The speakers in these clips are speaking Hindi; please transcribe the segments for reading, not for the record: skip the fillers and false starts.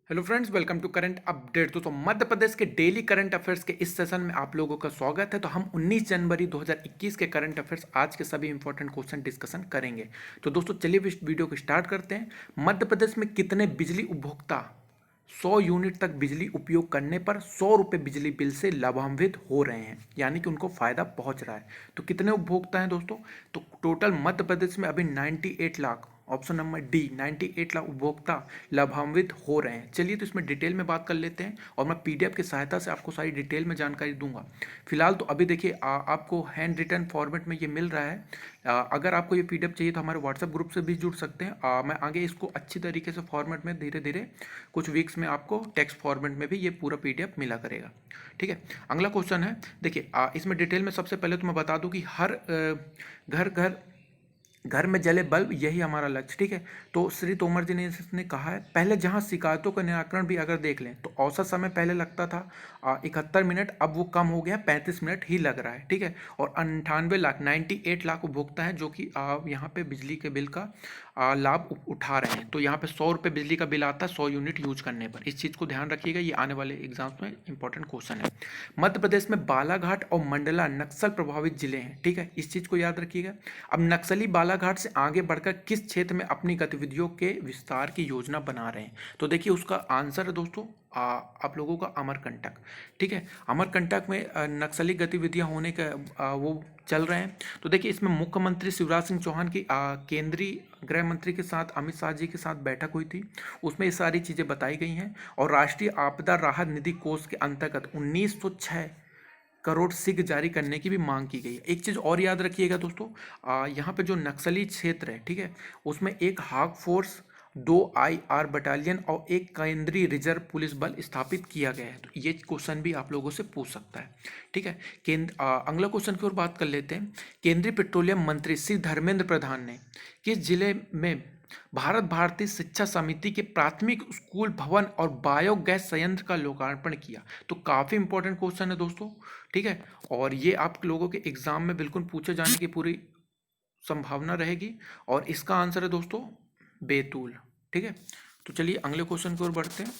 Hello friends, welcome to current update. दोस्तों, मध्य प्रदेश के डेली करंट अफेयर्स के इस सेशन में आप लोगों का स्वागत है। तो हम 19 जनवरी 2021 के करंट अफेयर्स आज के सभी इंपॉर्टेंट क्वेश्चन डिस्कशन करेंगे। तो दोस्तों चलिए इस वीडियो को स्टार्ट करते हैं। मध्य प्रदेश में कितने बिजली उपभोक्ता 100 यूनिट तक बिजली उपयोग करने पर 100 रुपये बिजली बिल से लाभान्वित हो रहे हैं, यानी कि उनको फायदा पहुंच रहा है। तो कितने उपभोक्ता हैं दोस्तों? तो टोटल मध्य प्रदेश में अभी 98 lakh, option number D 98 lakh उपभोक्ता लाभान्वित हो रहे हैं। चलिए तो इसमें डिटेल में बात कर लेते हैं और मैं पीडीएफ की सहायता से आपको सारी डिटेल में जानकारी दूंगा। फिलहाल तो अभी देखिए आपको हैंड रिटन फॉर्मेट में ये मिल रहा है। अगर आपको ये पीडीएफ चाहिए तो हमारे व्हाट्सएप ग्रुप से भी जुड़ सकते हैं। मैं आगे इसको अच्छी तरीके से फॉर्मेट में धीरे धीरे कुछ वीक्स में आपको टेक्स्ट फॉर्मेट में भी ये पूरा पीडीएफ मिला करेगा। ठीक है, अगला क्वेश्चन है। देखिए इसमें डिटेल में सबसे पहले तो मैं बता दूं कि हर घर घर घर में जले बल्ब, यही हमारा लक्ष्य। ठीक है, तो श्री तोमर जी ने इसने कहा है, पहले जहां शिकायतों का निराकरण भी अगर देख लें तो औसत समय पहले लगता था 71 मिनट, अब वो कम हो गया, 35 मिनट ही लग रहा है। ठीक है, और 98 लाख उपभोक्ता हैं जो कि यहाँ पे बिजली के बिल का लाभ उठा रहे हैं। तो यहाँ पे 100 रुपये बिजली का बिल आता है 100 यूनिट यूज करने पर। इस चीज़ को ध्यान रखिएगा, ये आने वाले एग्जाम्स में इंपॉर्टेंट क्वेश्चन है। मध्य प्रदेश में बालाघाट और मंडला नक्सल प्रभावित जिले हैं। ठीक है, इस चीज़ को याद रखिएगा। अब नक्सली बालाघाट से आगे बढ़कर किस क्षेत्र में अपनी गतिविधियों के विस्तार की योजना बना रहे हैं? तो देखिए उसका आंसर है दोस्तों आप लोगों का अमरकंटक। ठीक है, अमरकंटक में नक्सली गतिविधियां होने का वो चल रहे हैं। तो देखिए इसमें मुख्यमंत्री शिवराज सिंह चौहान की केंद्रीय गृह मंत्री के साथ अमित शाह जी के साथ बैठक हुई थी, उसमें ये सारी चीज़ें बताई गई हैं। और राष्ट्रीय आपदा राहत निधि कोष के अंतर्गत 1906 करोड़ सिग जारी करने की भी मांग की गई है। एक चीज़ और याद रखिएगा दोस्तों, यहाँ पे जो नक्सली क्षेत्र है, ठीक है, उसमें एक हाक फोर्स, 2 IR बटालियन और एक केंद्रीय रिजर्व पुलिस बल स्थापित किया गया है। तो ये क्वेश्चन भी आप लोगों से पूछ सकता है। ठीक है, अगला क्वेश्चन की ओर बात कर लेते हैं। केंद्रीय पेट्रोलियम मंत्री श्री धर्मेंद्र प्रधान ने किस जिले में भारत भारतीय शिक्षा समिति के प्राथमिक स्कूल भवन और बायोगैस संयंत्र का लोकार्पण किया? तो काफ़ी इंपॉर्टेंट क्वेश्चन है दोस्तों। ठीक है, और ये आप लोगों के एग्जाम में बिल्कुल पूछे जाने की पूरी संभावना रहेगी। और इसका आंसर है दोस्तों बैतूल। ठीक है, तो चलिए अगले क्वेश्चन की ओर बढ़ते हैं।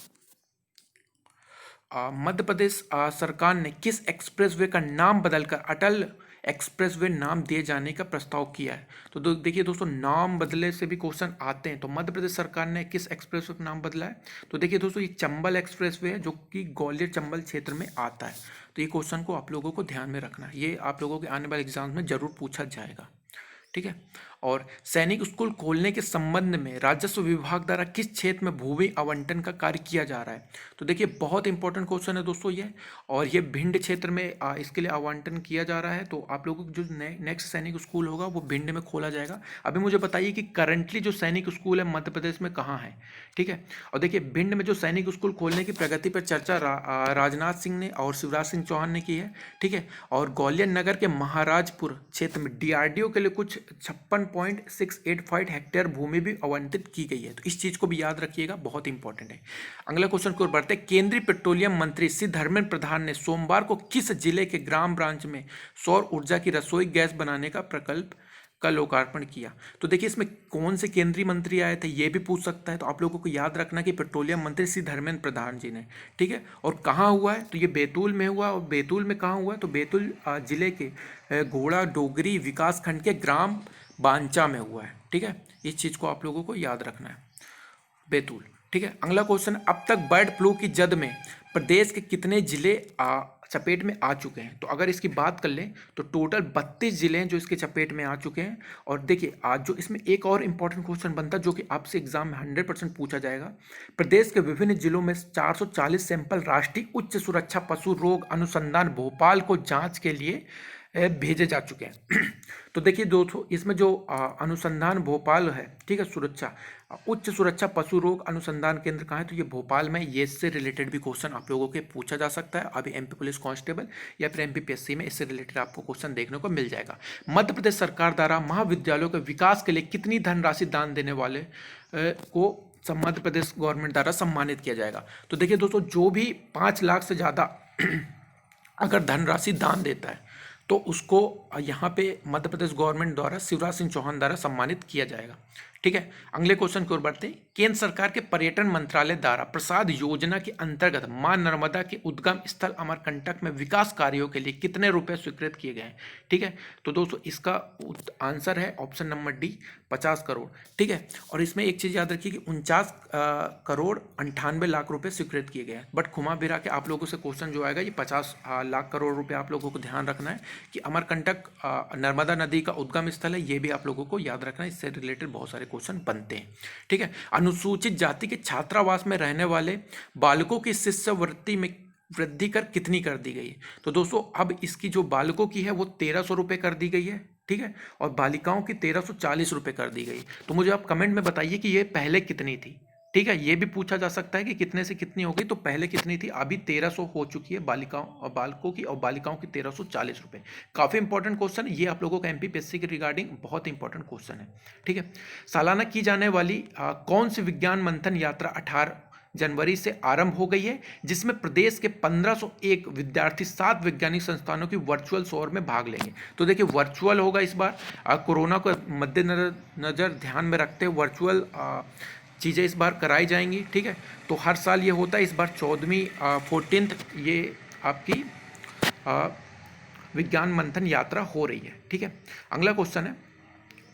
मध्य प्रदेश सरकार ने किस एक्सप्रेसवे का नाम बदलकर अटल एक्सप्रेसवे नाम दिए जाने का प्रस्ताव किया है? तो देखिए दोस्तों, नाम बदले से भी क्वेश्चन आते हैं। तो मध्य प्रदेश सरकार ने किस एक्सप्रेसवे का नाम बदला है? तो देखिए दोस्तों, ये चंबल एक्सप्रेसवे है जो कि ग्वालियर चंबल क्षेत्र में आता है। तो ये क्वेश्चन को आप लोगों को ध्यान में रखना है, ये आप लोगों के आने वाले एग्जाम में जरूर पूछा जाएगा। ठीक है, और सैनिक स्कूल खोलने के संबंध में राजस्व विभाग द्वारा किस क्षेत्र में भूमि आवंटन का कार्य किया जा रहा है? तो देखिए बहुत इंपॉर्टेंट क्वेश्चन है दोस्तों ये, और ये भिंड क्षेत्र में इसके लिए आवंटन किया जा रहा है। तो आप लोगों को जो नेक्स्ट सैनिक स्कूल होगा वो भिंड में खोला जाएगा। अभी मुझे बताइए कि करंटली जो सैनिक स्कूल है मध्य प्रदेश में कहाँ है? ठीक है, और देखिए भिंड में जो सैनिक स्कूल खोलने की प्रगति पर चर्चा राजनाथ सिंह ने और शिवराज सिंह चौहान ने की है। ठीक है, और ग्वालियर नगर के महाराजपुर क्षेत्र में डीआरडीओ के लिए कुछ 56.685 हेक्टेयर भूमि भी आवंटित की गई है। तो इस चीज को भी याद रखिएगा, बहुत इंपॉर्टेंट है। अगला क्वेश्चन की ओर बढ़ते हैं। केंद्रीय पेट्रोलियम मंत्री श्री धर्मेंद्र प्रधान ने सोमवार को किस जिले के ग्राम ब्रांच में सौर ऊर्जा की रसोई गैस बनाने का प्रकल्प का लोकार्पण किया? तो देखिए इसमें कौन से केंद्रीय मंत्री आए थे ये भी पूछ सकता है। तो आप लोगों को याद रखना कि पेट्रोलियम मंत्री श्री धर्मेंद्र प्रधान जी ने। ठीक है, और कहाँ हुआ है? तो ये बैतूल में हुआ। और बैतूल में कहाँ हुआ है? तो बैतूल जिले के घोड़ा डोगरी विकास खंड के ग्राम बांचा में हुआ है। ठीक है, इस चीज़ को आप लोगों को याद रखना है, बैतूल। ठीक है, अगला क्वेश्चन, अब तक बर्ड फ्लू की जद में प्रदेश के कितने जिले चपेट में आ चुके हैं? तो अगर इसकी बात कर लें तो टोटल 32 जिले हैं जो इसके चपेट में आ चुके हैं। और देखिए आज जो इसमें एक और इंपॉर्टेंट क्वेश्चन बनता है जो कि आपसे एग्जाम में 100% पूछा जाएगा। प्रदेश के विभिन्न जिलों में 440 सैंपल राष्ट्रीय उच्च सुरक्षा पशु रोग अनुसंधान भोपाल को जांच के लिए भेजे जा चुके हैं। तो देखिए दोस्तों, इसमें जो अनुसंधान भोपाल है, ठीक है, सुरक्षा उच्च सुरक्षा पशु रोग अनुसंधान केंद्र कहाँ है? तो ये भोपाल में। ये इससे रिलेटेड भी क्वेश्चन आप लोगों के पूछा जा सकता है। अभी एमपी पुलिस कांस्टेबल या फिर एमपीपीएससी में इससे रिलेटेड आपको क्वेश्चन देखने को मिल जाएगा। मध्य प्रदेश सरकार द्वारा महाविद्यालयों के विकास के लिए कितनी धनराशि दान देने वाले को मध्य प्रदेश गवर्नमेंट द्वारा सम्मानित किया जाएगा? तो देखिए दोस्तों, जो भी 5 लाख से ज़्यादा अगर धनराशि दान देता है तो उसको यहाँ पे मध्य प्रदेश गवर्नमेंट द्वारा शिवराज सिंह चौहान द्वारा सम्मानित किया जाएगा। ठीक है, अगले क्वेश्चन की ओर बढ़ते हैं। केंद्र सरकार के पर्यटन मंत्रालय द्वारा प्रसाद योजना के अंतर्गत मां नर्मदा के उद्गम स्थल अमरकंटक में विकास कार्यों के लिए कितने रुपए स्वीकृत किए गए हैं। ठीक है, तो दोस्तों इसका आंसर है ऑप्शन नंबर डी, 50 करोड़। ठीक है, और इसमें एक चीज याद रखिए कि 49 करोड़ 98 लाख रुपए स्वीकृत किए गए हैं। बट घुमा फिरा के आप लोगों से क्वेश्चन जो आएगा ये 50 लाख करोड़ रुपए आप लोगों को ध्यान रखना है कि अमरकंटक नर्मदा नदी का उद्गम स्थल है, ये भी आप लोगों को याद रखना है, इससे रिलेटेड बहुत सारे क्वेश्चन बनते हैं। ठीक है, अनुसूचित जाति के छात्रावास में रहने वाले बालकों की शिष्यवृत्ति में वृद्धि कर कितनी कर दी गई है। तो दोस्तों अब इसकी जो बालकों की है वो 1300 रुपये कर दी गई है। ठीक है, और बालिकाओं की 1340 रुपये कर दी गई। तो मुझे आप कमेंट में बताइए कि ये पहले कितनी थी। ठीक है, ये भी पूछा जा सकता है कि कितने से कितनी हो गई, तो पहले कितनी थी, अभी 1300 हो चुकी है बालिकाओं और बालकों की, और बालिकाओं की 1340 रुपये। काफ़ी इंपॉर्टेंट क्वेश्चन है ये, आप लोगों का एमपीपीएससी के रिगार्डिंग बहुत इंपॉर्टेंट क्वेश्चन है। ठीक है, सालाना की जाने वाली कौन सी विज्ञान मंथन यात्रा 18 जनवरी से आरंभ हो गई है, जिसमें प्रदेश के 1501 विद्यार्थी 7 वैज्ञानिक संस्थानों की वर्चुअल शोर में भाग लेंगे। तो देखिए वर्चुअल होगा इस बार, कोरोना को मद्देनजर ध्यान में रखते हुए वर्चुअल चीज़ें इस बार कराई जाएंगी। ठीक है, तो हर साल ये होता है, इस बार 14वीं 14th ये आपकी विज्ञान मंथन यात्रा हो रही है। ठीक है, अगला क्वेश्चन है,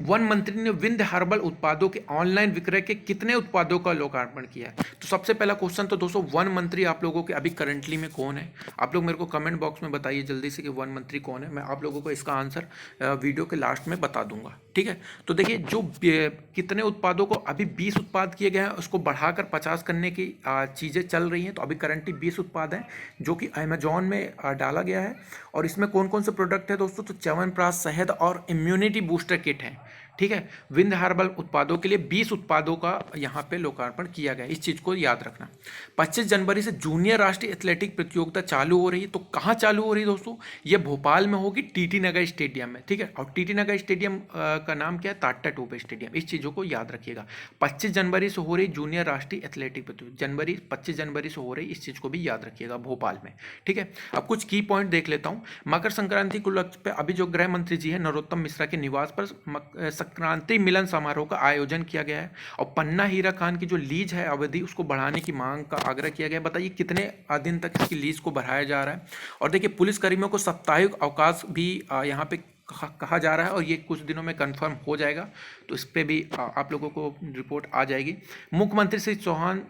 वन मंत्री ने विंध्य हर्बल उत्पादों के ऑनलाइन विक्रय के कितने उत्पादों का लोकार्पण किया है। तो सबसे पहला क्वेश्चन तो दोस्तों वन मंत्री आप लोगों के अभी करंटली में कौन है, आप लोग मेरे को कमेंट बॉक्स में बताइए जल्दी से कि वन मंत्री कौन है। मैं आप लोगों को इसका आंसर वीडियो के लास्ट में बता दूंगा। ठीक है, तो देखिए जो कितने उत्पादों को अभी 20 उत्पाद किए गए हैं, उसको बढ़ाकर 50 करने की चीज़ें चल रही हैं। तो अभी करंटली 20 उत्पाद हैं जो कि अमेजॉन में डाला गया है। और इसमें कौन कौन से प्रोडक्ट है दोस्तों, तो च्यवनप्राश, शहद और इम्यूनिटी बूस्टर किट है। ठीक है, विंध्य हर्बल उत्पादों के लिए 20 उत्पादों का यहाँ पे लोकार्पण किया गया, इस चीज़ को याद रखना। 25 जनवरी से जूनियर राष्ट्रीय एथलेटिक प्रतियोगिता चालू हो रही है। तो कहाँ चालू हो रही है दोस्तों, ये भोपाल में होगी टीटी नगर स्टेडियम में। ठीक है, और टीटी नगर स्टेडियम का नाम क्या है, टाटा टोपे स्टेडियम। इस चीज़ों को याद रखिएगा। 25 जनवरी से हो रही जूनियर राष्ट्रीय एथलेटिक प्रतियोगिता, 25 जनवरी से हो रही, इस चीज़ को भी याद रखिएगा, भोपाल में। ठीक है, अब कुछ की पॉइंट देख लेता हूँ। मकर संक्रांति को लक्ष्य पे अभी जो गृह मंत्री जी है नरोत्तम मिश्रा के निवास पर संक्रांति मिलन समारोह का आयोजन किया गया है। और पन्ना हीरा खान की जो लीज है अवधि, उसको बढ़ाने की मांग का आग्रह किया गया है। बताइए कितने दिन तक इसकी लीज को बढ़ाया जा रहा है। और देखिए पुलिस कर्मियों को साप्ताहिक अवकाश भी यहाँ पे कहा जा रहा है, और ये कुछ दिनों में कंफर्म हो जाएगा। तो इस पर भी आप लोगों को रिपोर्ट आ जाएगी। मुख्यमंत्री श्री चौहान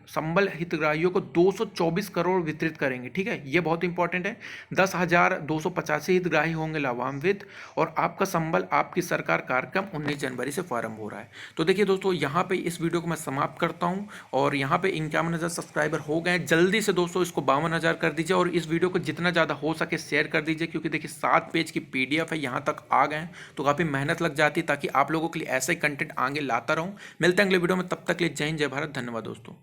संबल हितग्राहियों को 224 करोड़ वितरित करेंगे। ठीक है, ये बहुत इंपॉर्टेंट है। 10,285 हितग्राही होंगे लाभान्वित। और आपका संबल आपकी सरकार कार्यक्रम 19 जनवरी से प्रारंभ हो रहा है। तो देखिए दोस्तों यहाँ पे इस वीडियो को मैं समाप्त करता हूँ। और यहाँ पे 51,000 सब्सक्राइबर हो गए। जल्दी से दोस्तों इसको 52,000 कर दीजिए, और इस वीडियो को जितना ज़्यादा हो सके शेयर कर दीजिए, क्योंकि देखिए 7 पेज की PDF है, यहाँ तक आ गए तो काफ़ी मेहनत लग जाती है, ताकि आप लोगों के लिए ऐसा ही कंटेंट आगे लाता रहूं। मिलते हैं अगले वीडियो में, तब तक के लिए जय हिंद, जय भारत, धन्यवाद दोस्तों।